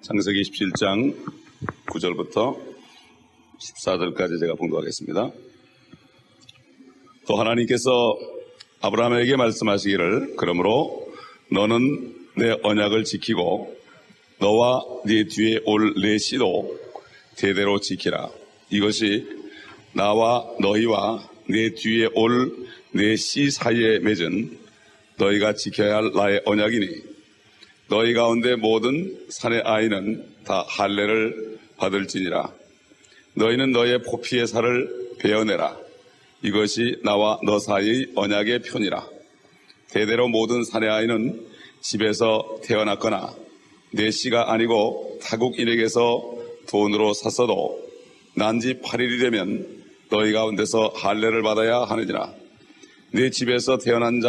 창세기 17장 9절부터 14절까지 제가 봉독하겠습니다. 또 하나님께서 아브라함에게 말씀하시기를 그러므로 너는 내 언약을 지키고 너와 네 뒤에 올 내 씨도 대대로 지키라. 이것이 나와 너희와 내 뒤에 올 내 씨 사이에 맺은 너희가 지켜야 할 나의 언약이니 너희 가운데 모든 산의 아이는 다 할례를 받을지니라. 너희는 너의 포피의 살을 베어내라. 이것이 나와 너 사이의 언약의 표니라. 대대로 모든 산의 아이는 집에서 태어났거나 내 씨가 아니고 타국인에게서 돈으로 샀어도 난지 8일이 되면 너희 가운데서 할례를 받아야 하느니라. 네 집에서 태어난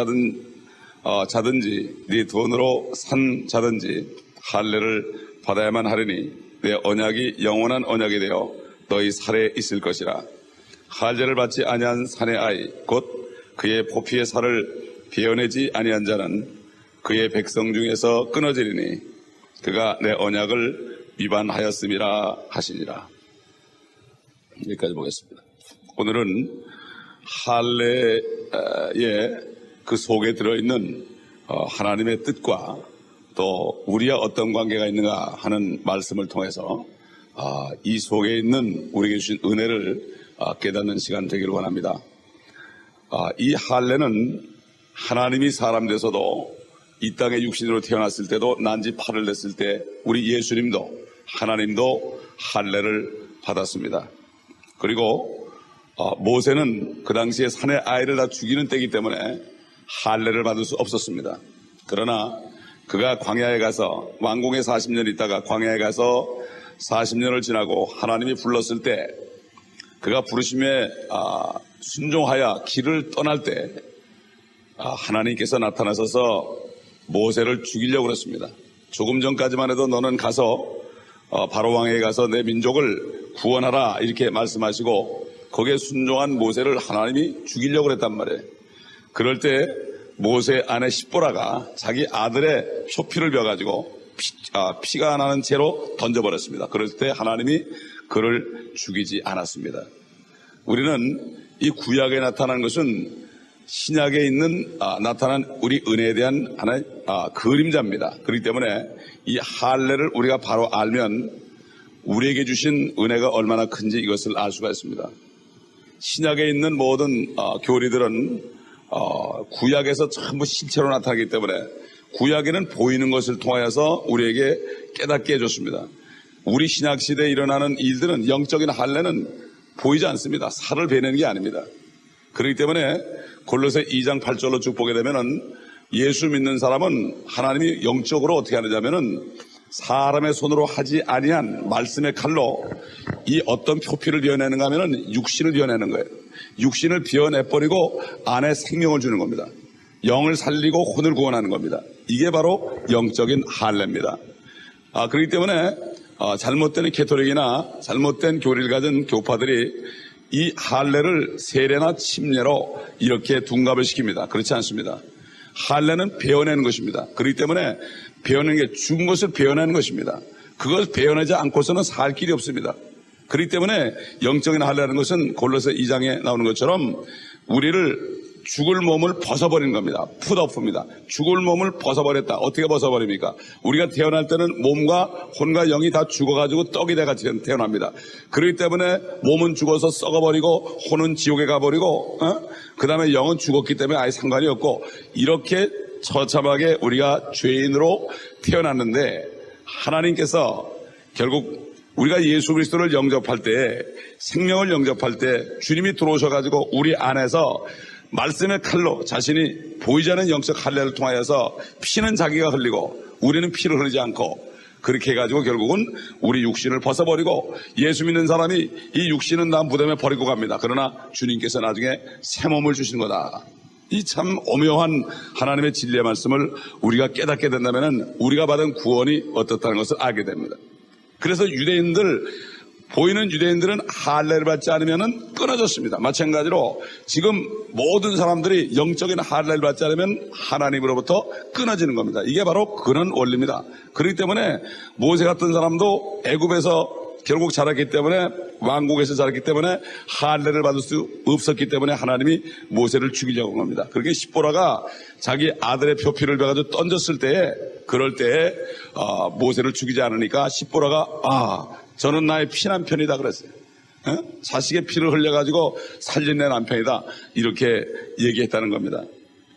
자든지 네 돈으로 산 자든지 할례를 받아야만 하리니 내 언약이 영원한 언약이 되어 너희 살에 있을 것이라. 할례를 받지 아니한 산의 아이 곧 그의 포피의 살을 베어내지 아니한 자는 그의 백성 중에서 끊어지리니 그가 내 언약을 위반하였음이라 하시니라. 여기까지 보겠습니다. 오늘은 할례의 그 속에 들어있는 하나님의 뜻과 또 우리와 어떤 관계가 있는가 하는 말씀을 통해서 이 속에 있는 우리에게 주신 은혜를 깨닫는 시간 되기를 원합니다. 이 할례는 하나님이 사람 돼서도 이 땅에 육신으로 태어났을 때도 난지 8을 냈을 때 우리 예수님도 하나님도 할례를 받았습니다. 그리고 모세는 그 당시에 산의 아이를 다 죽이는 때이기 때문에 할례를 받을 수 없었습니다. 그러나 그가 광야에 가서 왕궁에 40년 있다가 광야에 가서 40년을 지나고 하나님이 불렀을 때 그가 부르심에 순종하여 길을 떠날 때 하나님께서 나타나셔서 모세를 죽이려고 그랬습니다. 조금 전까지만 해도 너는 가서 바로 왕에게 가서 내 민족을 구원하라 이렇게 말씀하시고 거기에 순종한 모세를 하나님이 죽이려고 그랬단 말이에요. 그럴 때 모세 아내 십보라가 자기 아들의 표피를 베어가지고 피가 나는 채로 던져버렸습니다. 그럴 때 하나님이 그를 죽이지 않았습니다. 우리는 이 구약에 나타난 것은 신약에 있는 나타난 우리 은혜에 대한 하나의 그림자입니다. 그렇기 때문에 이 할례를 우리가 바로 알면 우리에게 주신 은혜가 얼마나 큰지 이것을 알 수가 있습니다. 신약에 있는 모든 교리들은 구약에서 전부 실체로 나타나기 때문에 구약에는 보이는 것을 통하여서 우리에게 깨닫게 해줬습니다. 우리 신약시대에 일어나는 일들은 영적인 할례는 보이지 않습니다. 살을 베내는 게 아닙니다. 그렇기 때문에 골로새 2장 8절로 쭉 보게 되면은 예수 믿는 사람은 하나님이 영적으로 어떻게 하느냐면은 사람의 손으로 하지 아니한 말씀의 칼로 이 어떤 표피를 베어내는가 하면은 육신을 베어내는 거예요. 육신을 베어내버리고 안에 생명을 주는 겁니다. 영을 살리고 혼을 구원하는 겁니다. 이게 바로 영적인 할례입니다. 그렇기 때문에 잘못된 캐토릭이나 잘못된 교리를 가진 교파들이 이 할례를 세례나 침례로 이렇게 둔갑을 시킵니다. 그렇지 않습니다. 할례는 베어내는 것입니다. 그렇기 때문에 베어내는 게 죽은 것을 베어내는 것입니다. 그걸 베어내지 않고서는 살 길이 없습니다. 그렇기 때문에 영적인 할례라는 것은 골로새 2장에 나오는 것처럼 우리를 죽을 몸을 벗어버리는 겁니다. 풋오프입니다. 죽을 몸을 벗어버렸다. 어떻게 벗어버립니까? 우리가 태어날 때는 몸과 혼과 영이 다 죽어가지고 떡이 돼가지고 태어납니다. 그렇기 때문에 몸은 죽어서 썩어버리고 혼은 지옥에 가버리고 그 다음에 영은 죽었기 때문에 아예 상관이 없고 이렇게 처참하게 우리가 죄인으로 태어났는데 하나님께서 결국 우리가 예수 그리스도를 영접할 때 생명을 영접할 때 주님이 들어오셔가지고 우리 안에서 말씀의 칼로 자신이 보이지 않는 영적 할례를 통하여서 피는 자기가 흘리고 우리는 피를 흘리지 않고 그렇게 해가지고 결국은 우리 육신을 벗어버리고 예수 믿는 사람이 이 육신은 나 무덤에 버리고 갑니다. 그러나 주님께서 나중에 새 몸을 주시는 거다. 이 참 오묘한 하나님의 진리의 말씀을 우리가 깨닫게 된다면 우리가 받은 구원이 어떻다는 것을 알게 됩니다. 그래서 유대인들 보이는 유대인들은 할례를 받지 않으면 끊어졌습니다. 마찬가지로 지금 모든 사람들이 영적인 할례를 받지 않으면 하나님으로부터 끊어지는 겁니다. 이게 바로 그런 원리입니다. 그렇기 때문에 모세 같은 사람도 애굽에서 결국 자랐기 때문에, 왕국에서 자랐기 때문에 할례를 받을 수 없었기 때문에 하나님이 모세를 죽이려고 한 겁니다. 그렇게 십보라가 자기 아들의 표피를 베가지고 던졌을 때에, 그럴 때에 모세를 죽이지 않으니까 십보라가 저는 나의 피난편이다 그랬어요. 자식의 피를 흘려가지고 살린 내 남편이다, 이렇게 얘기했다는 겁니다.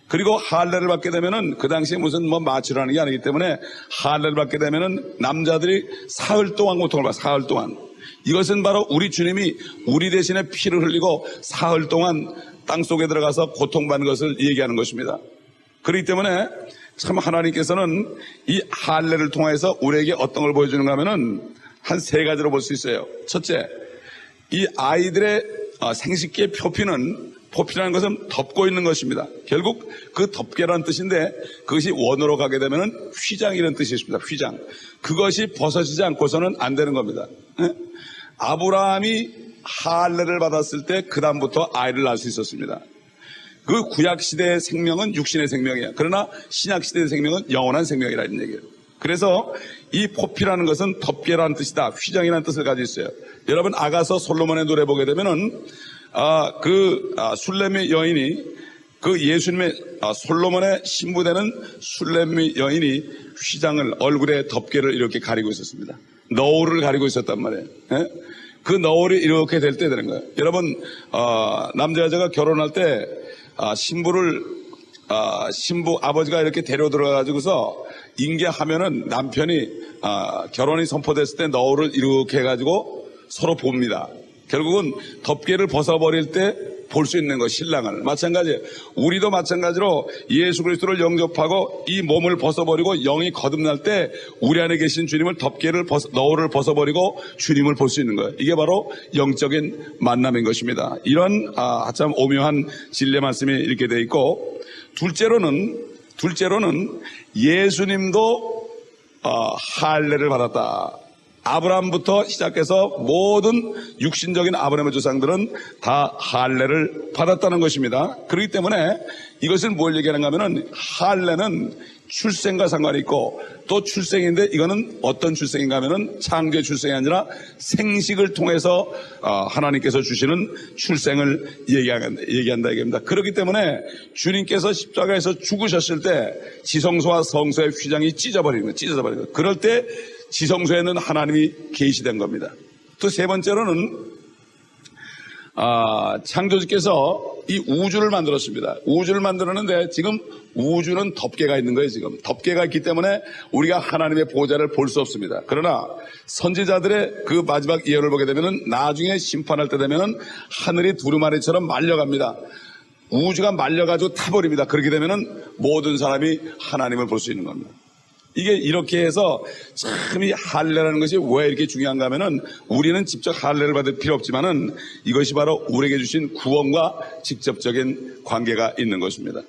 그리고 할례를 받게 되면은, 그 당시에 무슨 마취라는 게 아니기 때문에 할례를 받게 되면은 남자들이 사흘 동안 고통을 받아요. 사흘 동안. 이것은 바로 우리 주님이 우리 대신에 피를 흘리고 사흘 동안 땅 속에 들어가서 고통받는 것을 얘기하는 것입니다. 그렇기 때문에 참 하나님께서는 이 할례를 통해서 우리에게 어떤 걸 보여주는가 하면은 한 세 가지로 볼 수 있어요. 첫째, 이 아이들의 생식기의 포피라는 것은 덮고 있는 것입니다. 결국 그 덮개라는 뜻인데, 그것이 원어로 가게 되면 휘장이라는 뜻이 있습니다. 휘장. 그것이 벗어지지 않고서는 안 되는 겁니다. 아브라함이 할례를 받았을 때 그 다음부터 아이를 낳을 수 있었습니다. 그 구약시대의 생명은 육신의 생명이에요. 그러나 신약시대의 생명은 영원한 생명이라는 얘기예요. 그래서 이 포피라는 것은 덮개라는 뜻이다, 휘장이라는 뜻을 가지고 있어요. 여러분 아가서 솔로몬의 노래 보게 되면은 술렘미 여인이, 그 예수님의 솔로몬의 신부되는 술렘미 여인이 휘장을, 얼굴에 덮개를 이렇게 가리고 있었습니다. 너울을 가리고 있었단 말이에요. 그 너울이 이렇게 될 때 되는 거예요. 여러분 남자 여자가 결혼할 때 신부 아버지가 이렇게 데려 들어가가지고서 인계하면은 남편이 결혼이 선포됐을 때 너울을 이렇게 해가지고 서로 봅니다. 결국은 덮개를 벗어버릴 때 볼 수 있는 것, 신랑을. 마찬가지예요. 우리도 마찬가지로 예수 그리스도를 영접하고 이 몸을 벗어버리고 영이 거듭날 때 우리 안에 계신 주님을 너울을 벗어버리고 주님을 볼 수 있는 거예요. 이게 바로 영적인 만남인 것입니다. 이런 참 오묘한 진리 말씀이 이렇게 되어 있고, 둘째로는 예수님도 할례를 받았다. 아브라함부터 시작해서 모든 육신적인 아브라함의 조상들은 다 할례를 받았다는 것입니다. 그렇기 때문에 이것은 뭘 얘기하는가 하면은, 할례는 출생과 상관이 있고, 또 출생인데 이거는 어떤 출생인가 하면은 창조의 출생이 아니라 생식을 통해서 하나님께서 주시는 출생을 얘기한다 얘기입니다. 그렇기 때문에 주님께서 십자가에서 죽으셨을 때 지성소와 성소의 휘장이 찢어져버리는 거예요. 그럴 때 지성소에는 하나님이 계시된 겁니다. 또 세 번째로는 창조주께서 이 우주를 만들었습니다. 우주를 만들었는데 지금 우주는 덮개가 있는 거예요. 지금 덮개가 있기 때문에 우리가 하나님의 보좌를 볼 수 없습니다. 그러나 선지자들의 그 마지막 예언을 보게 되면은, 나중에 심판할 때 되면은 하늘이 두루마리처럼 말려갑니다. 우주가 말려가지고 타버립니다. 그렇게 되면은 모든 사람이 하나님을 볼 수 있는 겁니다. 이게 이렇게 해서 참 이 할례라는 것이 왜 이렇게 중요한가 하면은, 우리는 직접 할례를 받을 필요 없지만은 이것이 바로 우리에게 주신 구원과 직접적인 관계가 있는 것입니다.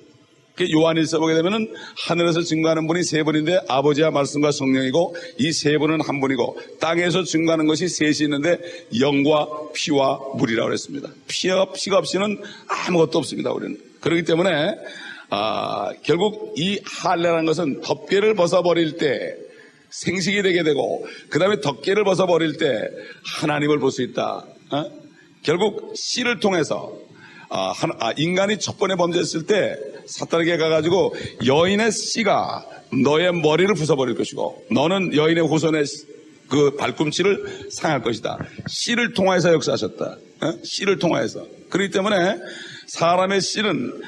요한일서 보게 되면은 하늘에서 증거하는 분이 세 분인데 아버지와 말씀과 성령이고, 이 세 분은 한 분이고, 땅에서 증거하는 것이 셋이 있는데 영과 피와 물이라고 했습니다. 피가 없이는 아무것도 없습니다. 우리는. 그렇기 때문에 결국 이 할례라는 것은 덮개를 벗어버릴 때 생식이 되게 되고, 그 다음에 덮개를 벗어버릴 때 하나님을 볼 수 있다. 결국 씨를 통해서 인간이 첫 번에 범죄했을 때 사탄에게 가가지고 여인의 씨가 너의 머리를 부숴버릴 것이고, 너는 여인의 후손의 그 발꿈치를 상할 것이다. 씨를 통해서 역사하셨다. 씨를 통해서. 그렇기 때문에 사람의 씨는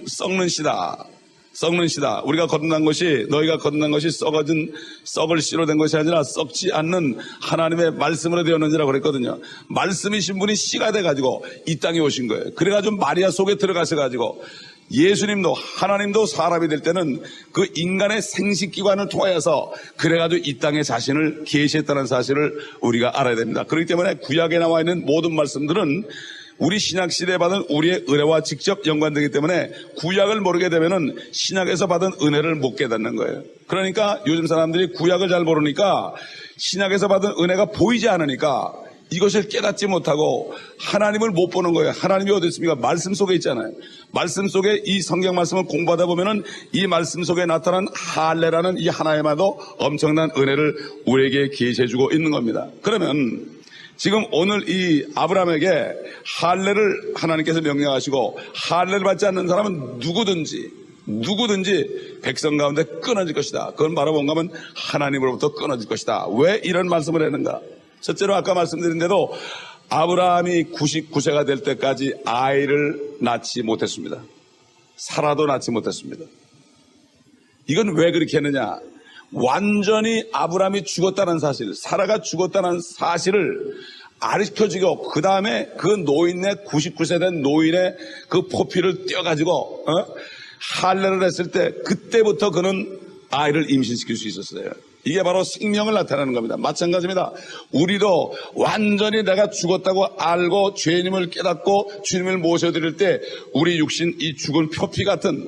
썩는 씨다. 썩는 씨다. 우리가 거듭난 것이, 너희가 거듭난 것이 썩을 씨로 된 것이 아니라 썩지 않는 하나님의 말씀으로 되었는지라고 그랬거든요. 말씀이신 분이 씨가 돼가지고 이 땅에 오신 거예요. 그래가지고 마리아 속에 들어가셔가지고, 예수님도 하나님도 사람이 될 때는 그 인간의 생식기관을 통하여서 그래가지고 이 땅에 자신을 계시했다는 사실을 우리가 알아야 됩니다. 그렇기 때문에 구약에 나와 있는 모든 말씀들은 우리 신약 시대에 받은 우리의 은혜와 직접 연관되기 때문에 구약을 모르게 되면은 신약에서 받은 은혜를 못 깨닫는 거예요. 그러니까 요즘 사람들이 구약을 잘 모르니까 신약에서 받은 은혜가 보이지 않으니까 이것을 깨닫지 못하고 하나님을 못 보는 거예요. 하나님이 어디 있습니까? 말씀 속에 있잖아요. 말씀 속에 이 성경 말씀을 공부하다 보면은 이 말씀 속에 나타난 할례라는 이 하나님마도 엄청난 은혜를 우리에게 계시해주고 있는 겁니다. 그러면 지금 오늘 이 아브라함에게 할례를 하나님께서 명령하시고 할례를 받지 않는 사람은 누구든지 백성 가운데 끊어질 것이다. 그건 바로 뭔가 하면 하나님으로부터 끊어질 것이다. 왜 이런 말씀을 했는가? 첫째로 아까 말씀드린 대로 아브라함이 99세가 될 때까지 아이를 낳지 못했습니다. 사라도 낳지 못했습니다. 이건 왜 그렇게 했느냐? 완전히 아브라함이 죽었다는 사실, 사라가 죽었다는 사실을 가르쳐주고 그 다음에 그 노인의 99세 된 노인의 그 포피를 떼어가지고 할례를 했을 때 그때부터 그는 아이를 임신시킬 수 있었어요. 이게 바로 생명을 나타내는 겁니다. 마찬가지입니다. 우리도 완전히 내가 죽었다고 알고 죄인임을 깨닫고 주님을 모셔드릴 때 우리 육신 이 죽은 표피 같은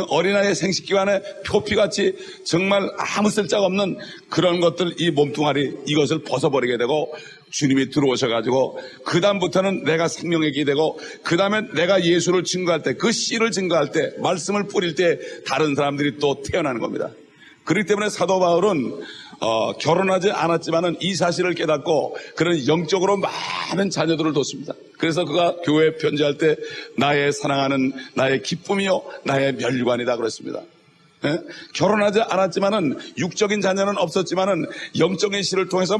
어린아이의 생식기관의 표피같이 정말 아무 쓸데가 없는 그런 것들, 이 몸뚱아리 이것을 벗어버리게 되고 주님이 들어오셔가지고 그 다음부터는 내가 생명이게 되고 그 다음에 내가 예수를 증거할 때, 그 씨를 증거할 때, 말씀을 뿌릴 때 다른 사람들이 또 태어나는 겁니다. 그렇기 때문에 사도 바울은 결혼하지 않았지만은 이 사실을 깨닫고 그런 영적으로 많은 자녀들을 뒀습니다. 그래서 그가 교회에 편지할 때 나의 사랑하는 나의 기쁨이요 나의 멸류관이다 그랬습니다. 예? 결혼하지 않았지만은 육적인 자녀는 없었지만은 영적인 씨를 통해서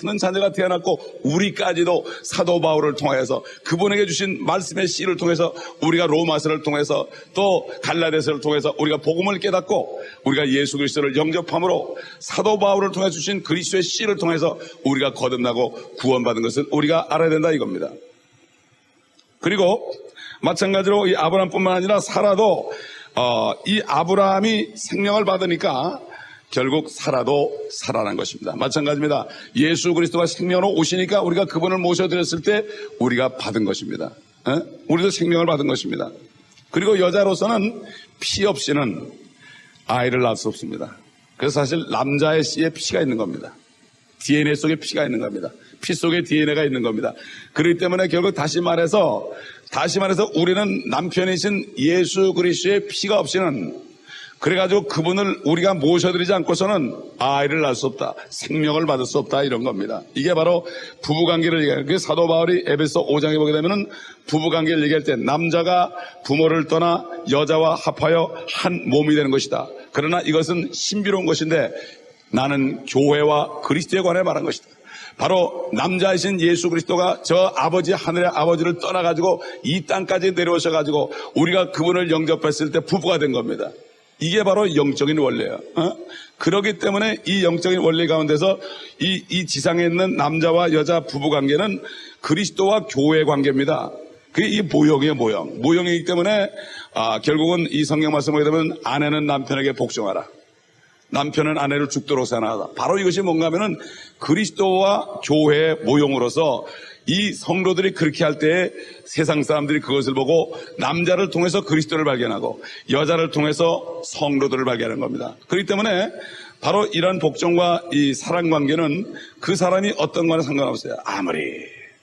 많은 자녀가 태어났고 우리까지도 사도 바울을 통해서 그분에게 주신 말씀의 씨를 통해서 우리가 로마서를 통해서 또 갈라디아서를 통해서 우리가 복음을 깨닫고 우리가 예수 그리스도를 영접함으로 사도 바울을 통해 주신 그리스도의 씨를 통해서 우리가 거듭나고 구원받은 것을 우리가 알아야 된다 이겁니다. 그리고 마찬가지로 이 아브라함뿐만 아니라 사라도 이 아브라함이 생명을 받으니까 결국 사라도 살아난 것입니다. 마찬가지입니다. 예수 그리스도가 생명으로 오시니까 우리가 그분을 모셔드렸을 때 우리가 받은 것입니다. 우리도 생명을 받은 것입니다. 그리고 여자로서는 피 없이는 아이를 낳을 수 없습니다. 그래서 사실 남자의 씨에 피가 있는 겁니다. DNA 속에 피가 있는 겁니다. 피 속에 DNA가 있는 겁니다. 그렇기 때문에 결국 다시 말해서 우리는 남편이신 예수 그리스도의 피가 없이는 그래가지고 그분을 우리가 모셔드리지 않고서는 아이를 낳을 수 없다. 생명을 받을 수 없다. 이런 겁니다. 이게 바로 부부관계를 얘기해요. 그래서 사도 바울이 에베소 5장에 보게 되면은 부부관계를 얘기할 때 남자가 부모를 떠나 여자와 합하여 한 몸이 되는 것이다. 그러나 이것은 신비로운 것인데 나는 교회와 그리스도에 관해 말한 것이다. 바로 남자이신 예수 그리스도가 저 아버지 하늘의 아버지를 떠나가지고 이 땅까지 내려오셔가지고 우리가 그분을 영접했을 때 부부가 된 겁니다. 이게 바로 영적인 원리예요. 그렇기 때문에 이 영적인 원리 가운데서 이 지상에 있는 남자와 여자 부부 관계는 그리스도와 교회 관계입니다. 그게 이 모형이에요, 모형. 모형이기 때문에 결국은 이 성경 말씀을 보게 되면 아내는 남편에게 복종하라. 남편은 아내를 죽도록 사랑하라. 바로 이것이 뭔가 하면은 그리스도와 교회의 모형으로서 이 성도들이 그렇게 할 때 세상 사람들이 그것을 보고 남자를 통해서 그리스도를 발견하고 여자를 통해서 성도들을 발견하는 겁니다. 그렇기 때문에 바로 이런 복종과 이 사랑 관계는 그 사람이 어떤 거나 상관없어요. 아무리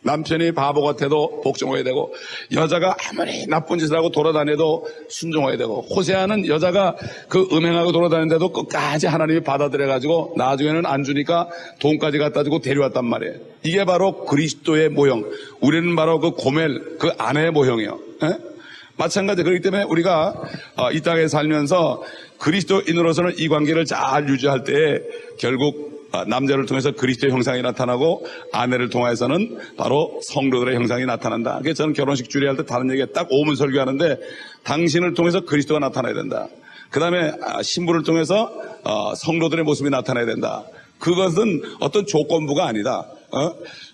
남편이 바보 같아도 복종해야 되고 여자가 아무리 나쁜 짓을 하고 돌아다녀도 순종해야 되고 호세아는 여자가 그 음행하고 돌아다니는데도 끝까지 하나님이 받아들여가지고 나중에는 안 주니까 돈까지 갖다 주고 데려왔단 말이에요. 이게 바로 그리스도의 모형. 우리는 바로 그 고멜, 그 아내의 모형이에요. 마찬가지. 그렇기 때문에 우리가 이 땅에 살면서 그리스도인으로서는 이 관계를 잘 유지할 때 결국 남자를 통해서 그리스도의 형상이 나타나고 아내를 통해서는 바로 성도들의 형상이 나타난다. 그래서 저는 결혼식 주례할 때 다른 얘기에 딱 오문 설교하는데 당신을 통해서 그리스도가 나타나야 된다. 그 다음에 신부를 통해서 성도들의 모습이 나타나야 된다. 그것은 어떤 조건부가 아니다.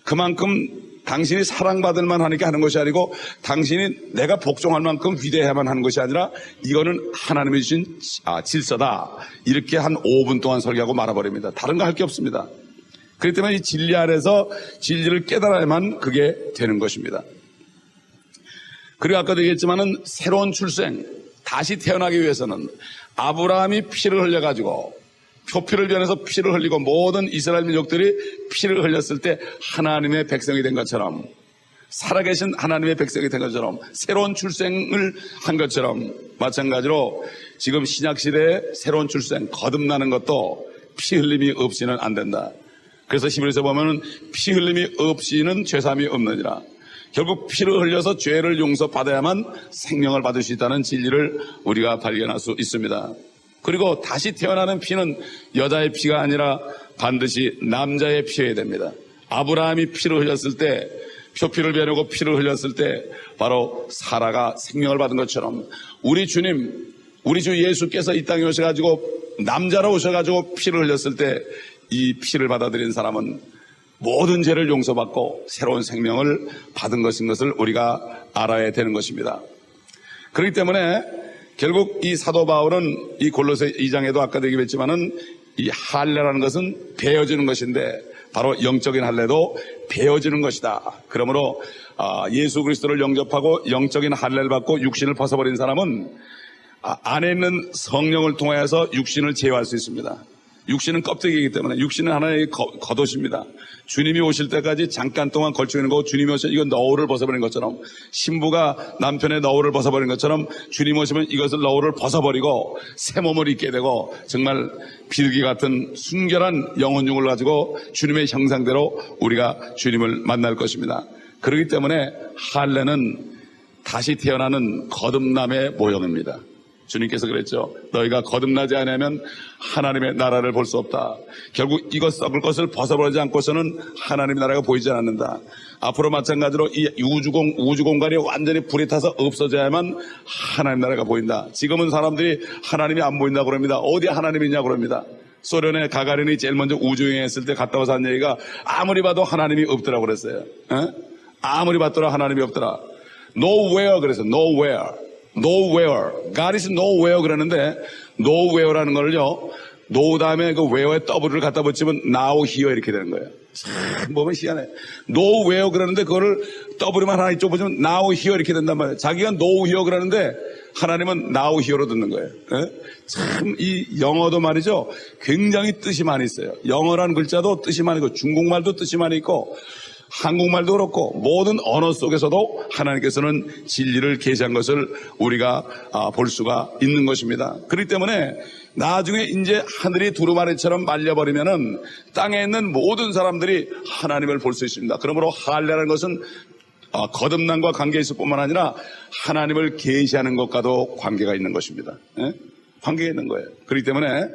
그만큼 당신이 사랑받을 만하니까 하는 것이 아니고 당신이 내가 복종할 만큼 위대해야만 하는 것이 아니라 이거는 하나님이 주신 질서다. 이렇게 한 5분 동안 설교하고 말아버립니다. 다른 거 할 게 없습니다. 그렇기 때문에 이 진리 아래서 진리를 깨달아야만 그게 되는 것입니다. 그리고 아까도 얘기했지만은 새로운 출생, 다시 태어나기 위해서는 아브라함이 피를 흘려가지고 표피를 변해서 피를 흘리고 모든 이스라엘 민족들이 피를 흘렸을 때 하나님의 백성이 된 것처럼, 살아계신 하나님의 백성이 된 것처럼, 새로운 출생을 한 것처럼, 마찬가지로 지금 신약시대의 새로운 출생, 거듭나는 것도 피 흘림이 없이는 안 된다. 그래서 히브리서 보면은 피 흘림이 없이는 죄사함이 없느니라. 결국 피를 흘려서 죄를 용서받아야만 생명을 받을 수 있다는 진리를 우리가 발견할 수 있습니다. 그리고 다시 태어나는 피는 여자의 피가 아니라 반드시 남자의 피여야 됩니다. 아브라함이 피를 흘렸을 때, 표피를 베려고 피를 흘렸을 때 바로 사라가 생명을 받은 것처럼 우리 주님, 우리 주 예수께서 이 땅에 오셔가지고 남자로 오셔가지고 피를 흘렸을 때 이 피를 받아들인 사람은 모든 죄를 용서받고 새로운 생명을 받은 것인 것을 우리가 알아야 되는 것입니다. 그렇기 때문에 결국 이 사도 바울은 이 골로새 2장에도 아까도 얘기했지만은 이 할례라는 것은 배어지는 것인데 바로 영적인 할례도 배어지는 것이다. 그러므로 예수 그리스도를 영접하고 영적인 할례를 받고 육신을 벗어버린 사람은 안에 있는 성령을 통하여서 육신을 제어할 수 있습니다. 육신은 껍데기이기 때문에 육신은 하나의 겉옷입니다. 주님이 오실 때까지 잠깐 동안 걸쳐 있는 거고, 주님이 오시면 이건 너울을 벗어버린 것처럼, 신부가 남편의 너울을 벗어버린 것처럼 주님 오시면 이것을 너울을 벗어버리고 새 몸을 입게 되고 정말 비둘기 같은 순결한 영혼육을 가지고 주님의 형상대로 우리가 주님을 만날 것입니다. 그렇기 때문에 할례는 다시 태어나는 거듭남의 모형입니다. 주님께서 그랬죠. 너희가 거듭나지 않으면 하나님의 나라를 볼 수 없다. 결국 이것 썩을 것을 벗어버리지 않고서는 하나님의 나라가 보이지 않는다. 앞으로 마찬가지로 이 우주 공간이 완전히 불이 타서 없어져야만 하나님 나라가 보인다. 지금은 사람들이 하나님이 안 보인다고 그럽니다. 어디 하나님이 있냐고 그럽니다. 소련의 가가린이 제일 먼저 우주여행했을 때 갔다 와서 한 얘기가 아무리 봐도 하나님이 없더라고 그랬어요. 아무리 봤더라 하나님이 없더라. Nowhere 그래서 nowhere. Nowhere. God is nowhere 그러는데 nowhere라는 걸요, no 다음에 그 where에 w를 갖다 붙이면 now here 이렇게 되는 거예요. 참 보면 희한해. nowhere 그러는데 그거를 w만 하나 이쪽 붙이면 now here 이렇게 된단 말이에요. 자기가 no here 그러는데 하나님은 now here로 듣는 거예요. 참 이 영어도 말이죠, 굉장히 뜻이 많이 있어요. 영어라는 글자도 뜻이 많이 있고 중국말도 뜻이 많이 있고 한국말도 그렇고 모든 언어 속에서도 하나님께서는 진리를 계시한 것을 우리가 볼 수가 있는 것입니다. 그렇기 때문에 나중에 이제 하늘이 두루마리처럼 말려버리면은 땅에 있는 모든 사람들이 하나님을 볼 수 있습니다. 그러므로 할례라는 것은 거듭남과 관계 있을 뿐만 아니라 하나님을 계시하는 것과도 관계가 있는 것입니다. 관계가 있는 거예요. 그렇기 때문에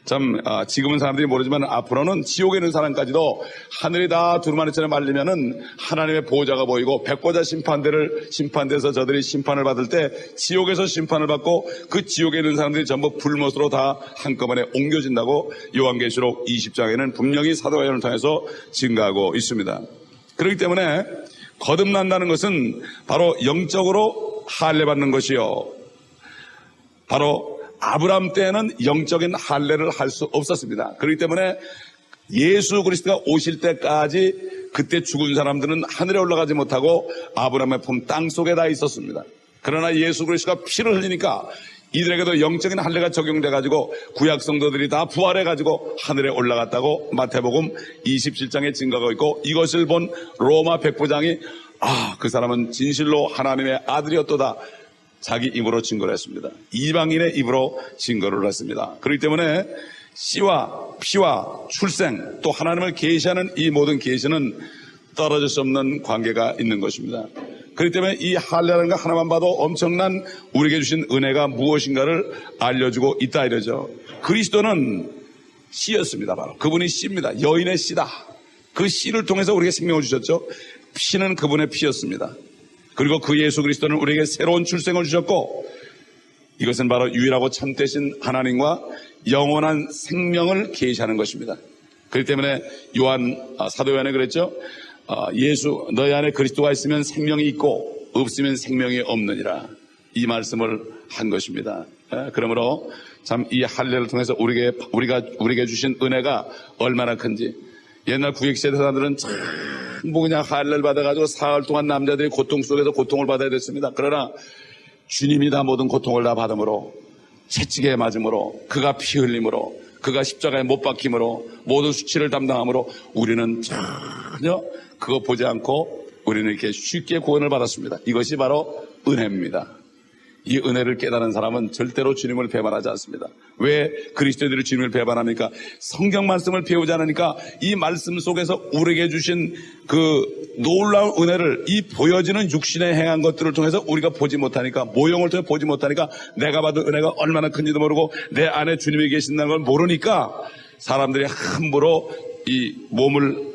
참 지금은 사람들이 모르지만 앞으로는 지옥에 있는 사람까지도 하늘이 다 두루마리처럼 말리면은 하나님의 보호자가 보이고 백보자 심판대에서 저들이 심판을 받을 때 지옥에서 심판을 받고 그 지옥에 있는 사람들이 전부 불못으로 다 한꺼번에 옮겨진다고 요한계시록 20장에는 분명히 사도 요한을 통해서 증가하고 있습니다. 그렇기 때문에 거듭난다는 것은 바로 영적으로 할례 받는 것이요, 바로 아브라함 때는 영적인 할례를 할 수 없었습니다. 그렇기 때문에 예수 그리스도가 오실 때까지 그때 죽은 사람들은 하늘에 올라가지 못하고 아브라함의 품 땅속에 다 있었습니다. 그러나 예수 그리스도가 피를 흘리니까 이들에게도 영적인 할례가 적용돼가지고 구약 성도들이 다 부활해가지고 하늘에 올라갔다고 마태복음 27장에 증거가 있고, 이것을 본 로마 백부장이 그 사람은 진실로 하나님의 아들이었도다 자기 입으로 증거를 했습니다. 이방인의 입으로 증거를 했습니다. 그렇기 때문에 씨와 피와 출생 또 하나님을 계시하는 이 모든 계시는 떨어질 수 없는 관계가 있는 것입니다. 그렇기 때문에 이 할례라는 거 하나만 봐도 엄청난 우리에게 주신 은혜가 무엇인가를 알려주고 있다 이러죠. 그리스도는 씨였습니다. 바로 그분이 씨입니다. 여인의 씨다. 그 씨를 통해서 우리에게 생명을 주셨죠. 피는 그분의 피였습니다. 그리고 그 예수 그리스도는 우리에게 새로운 출생을 주셨고, 이것은 바로 유일하고 참되신 하나님과 영원한 생명을 계시하는 것입니다. 그렇기 때문에 사도 요한에 그랬죠. 예수 너희 안에 그리스도가 있으면 생명이 있고 없으면 생명이 없느니라, 이 말씀을 한 것입니다. 그러므로 참 이 할례를 통해서 우리에게 주신 은혜가 얼마나 큰지, 옛날 구약시대 사람들은 참 전부 그냥 할례를 받아가지고 사흘 동안 남자들이 고통 속에서 고통을 받아야 됐습니다. 그러나 주님이 다 모든 고통을 다 받음으로, 채찍에 맞음으로, 그가 피 흘림으로, 그가 십자가에 못 박힘으로, 모든 수치를 담당함으로 우리는 전혀 그거 보지 않고 우리는 이렇게 쉽게 구원을 받았습니다. 이것이 바로 은혜입니다. 이 은혜를 깨달은 사람은 절대로 주님을 배반하지 않습니다. 왜 그리스도인들이 주님을 배반합니까? 성경 말씀을 배우지 않으니까 이 말씀 속에서 우리에게 주신 그 놀라운 은혜를, 이 보여지는 육신에 행한 것들을 통해서 우리가 보지 못하니까, 모형을 통해 보지 못하니까, 내가 받은 은혜가 얼마나 큰지도 모르고 내 안에 주님이 계신다는 걸 모르니까 사람들이 함부로 이 몸을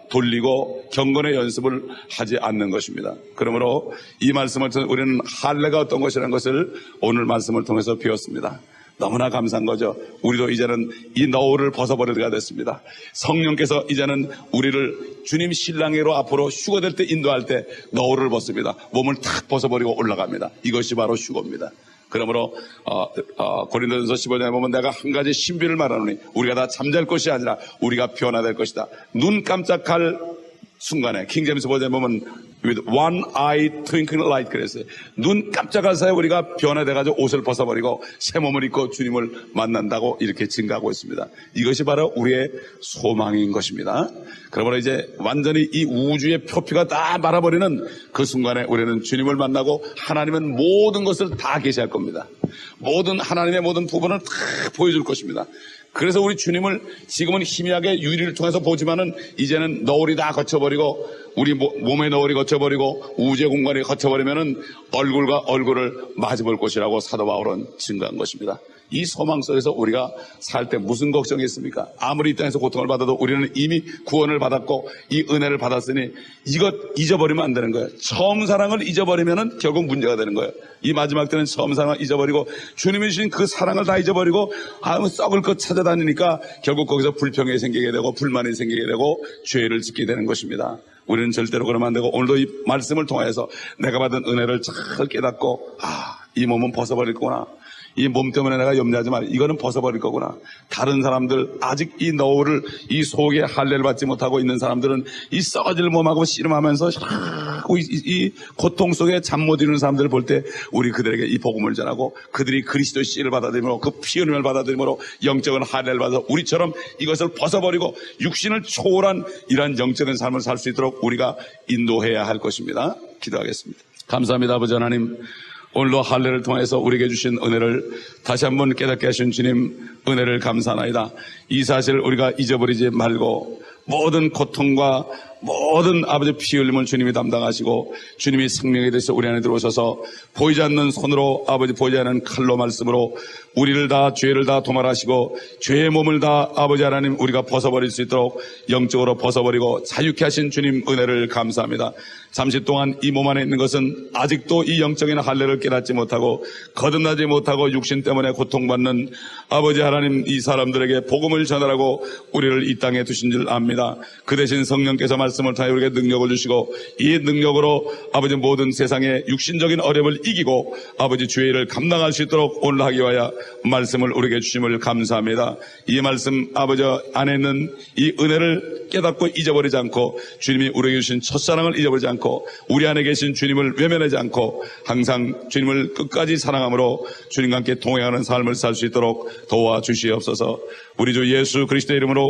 돌리고 경건의 연습을 하지 않는 것입니다. 그러므로 이 말씀을 통해 우리는 할례가 어떤 것이라는 것을 오늘 말씀을 통해서 배웠습니다. 너무나 감사한 거죠. 우리도 이제는 이 너울을 벗어버릴 때가 됐습니다. 성령께서 이제는 우리를 주님 신랑으로 앞으로 휴거될 때 인도할 때 너울을 벗습니다. 몸을 탁 벗어버리고 올라갑니다. 이것이 바로 휴거입니다. 그러므로 고린도전서 15장에 보면 내가 한 가지 신비를 말하노니 우리가 다 잠잘 것이 아니라 우리가 변화될 것이다. 눈 깜짝할 순간에, 킹제임스 버전에 보면 with one eye twinkling light 그랬어요. 눈 깜짝할 사이에 우리가 변화돼가지고 옷을 벗어버리고 새 몸을 입고 주님을 만난다고 이렇게 증가하고 있습니다. 이것이 바로 우리의 소망인 것입니다. 그러므로 이제 완전히 이 우주의 표피가 다 말아버리는 그 순간에 우리는 주님을 만나고 하나님은 모든 것을 다 계시할 겁니다. 모든 하나님의 모든 부분을 다 보여줄 것입니다. 그래서 우리 주님을 지금은 희미하게 유리를 통해서 보지만은 이제는 너울이 다 거쳐버리고 우리 몸의 너울이 거쳐버리고 우주의 공간이 거쳐버리면은 얼굴과 얼굴을 마주볼 것이라고 사도 바울은 증거한 것입니다. 이 소망 속에서 우리가 살 때 무슨 걱정이 있습니까? 아무리 이 땅에서 고통을 받아도 우리는 이미 구원을 받았고 이 은혜를 받았으니 이것 잊어버리면 안 되는 거예요. 처음 사랑을 잊어버리면은 결국 문제가 되는 거예요. 이 마지막 때는 처음 사랑을 잊어버리고 주님이 주신 그 사랑을 다 잊어버리고 썩을 것 찾아다니니까 결국 거기서 불평이 생기게 되고 불만이 생기게 되고 죄를 짓게 되는 것입니다. 우리는 절대로 그러면 안 되고 오늘도 이 말씀을 통해서 내가 받은 은혜를 잘 깨닫고 이 몸은 벗어버릴 거구나. 이 몸 때문에 내가 염려하지 말. 이거는 벗어버릴 거구나. 다른 사람들 아직 이 너울을 이 속에 할례를 받지 못하고 있는 사람들은 이 썩어질 몸하고 씨름하면서 이 고통 속에 잠 못 이루는 사람들을 볼 때 우리 그들에게 이 복음을 전하고 그들이 그리스도의 씨를 받아들이므로 그 피 흘림을 받아들이므로 영적인 할례를 받아서 우리처럼 이것을 벗어버리고 육신을 초월한 이러한 영적인 삶을 살 수 있도록 우리가 인도해야 할 것입니다. 기도하겠습니다. 감사합니다. 아버지 하나님, 오늘도 할례를 통해서 우리에게 주신 은혜를 다시 한번 깨닫게 하신 주님 은혜를 감사하나이다. 이 사실을 우리가 잊어버리지 말고 모든 고통과 모든 아버지 피 흘림을 주님이 담당하시고 주님이 생명에 대해서 우리 안에 들어오셔서 보이지 않는 손으로 아버지 보이지 않는 칼로 말씀으로 우리를 다 죄를 다 도말하시고 죄의 몸을 다 아버지 하나님 우리가 벗어버릴 수 있도록 영적으로 벗어버리고 자유케 하신 주님 은혜를 감사합니다. 잠시 동안 이 몸 안에 있는 것은 아직도 이 영적인 할례를 깨닫지 못하고 거듭나지 못하고 육신 때문에 고통받는 아버지 하나님 이 사람들에게 복음을 전하라고 우리를 이 땅에 두신 줄 압니다. 그 대신 성령께서 말씀을 통해 우리에게 능력을 주시고 이 능력으로 아버지 모든 세상의 육신적인 어려움을 이기고 아버지 주의 일을 감당할 수 있도록 오늘 하기 위하여 말씀을 우리에게 주심을 감사합니다. 이 말씀 아버지 안에 있는 이 은혜를 깨닫고 잊어버리지 않고 주님이 우리에게 주신 첫사랑을 잊어버리지 않고 우리 안에 계신 주님을 외면하지 않고 항상 주님을 끝까지 사랑함으로 주님과 함께 동행하는 삶을 살 수 있도록 도와주시옵소서. 우리 주 예수 그리스도의 이름으로